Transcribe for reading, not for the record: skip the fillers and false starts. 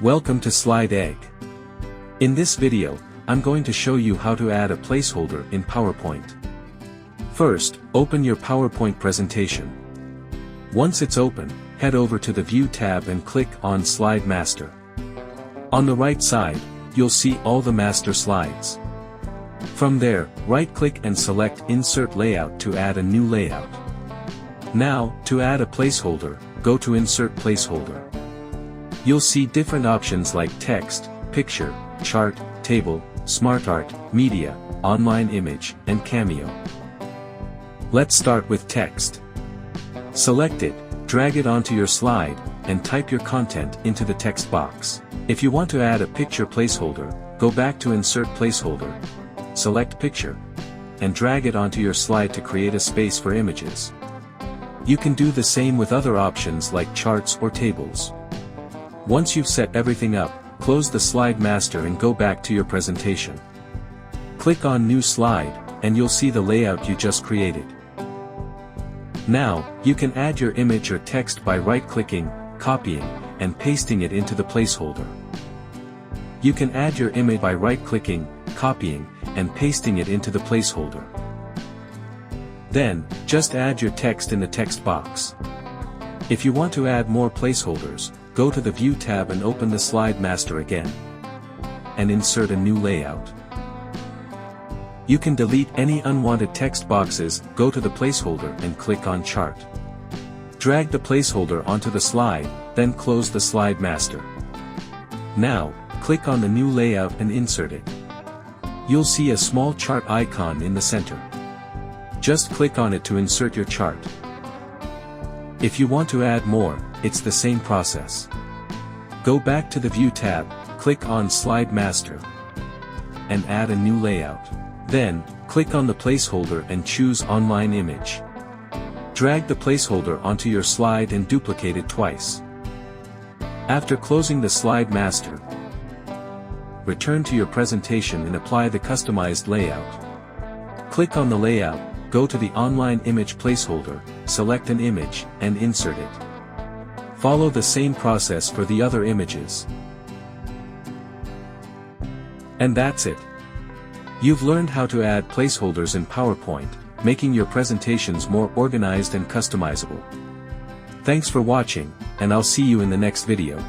Welcome to Slide Egg. In this video, I'm going to show you how to add a placeholder in PowerPoint. First, open your PowerPoint presentation. Once it's open, head over to the View tab and click on Slide Master. On the right side, you'll see all the master slides. From there, right-click and select Insert Layout to add a new layout. Now, to add a placeholder, go to Insert Placeholder. You'll see different options like text, picture, chart, table, smart art, media, online image, and cameo. Let's start with text. Select it, drag it onto your slide, and type your content into the text box. If you want to add a picture placeholder, go back to Insert Placeholder, select Picture, and drag it onto your slide to create a space for images. You can do the same with other options like charts or tables. Once you've set everything up, close the Slide Master and go back to your presentation. Click on New Slide, and you'll see the layout you just created. Now, you can add your image or text by right-clicking, copying, and pasting it into the placeholder. You can add your image by right-clicking, copying, and pasting it into the placeholder. Then, just add your text in the text box. If you want to add more placeholders, go to the View tab and open the Slide Master again. And insert a new layout. You can delete any unwanted text boxes, go to the placeholder and click on Chart. Drag the placeholder onto the slide, then close the Slide Master. Now, click on the new layout and insert it. You'll see a small chart icon in the center. Just click on it to insert your chart. If you want to add more, it's the same process. Go back to the View tab, click on Slide Master, and add a new layout. Then, click on the placeholder and choose Online Image. Drag the placeholder onto your slide and duplicate it twice. After closing the Slide Master, return to your presentation and apply the customized layout. Click on the layout, go to the Online Image placeholder, select an image, and insert it. Follow the same process for the other images. And that's it. You've learned how to add placeholders in PowerPoint, making your presentations more organized and customizable. Thanks for watching, and I'll see you in the next video.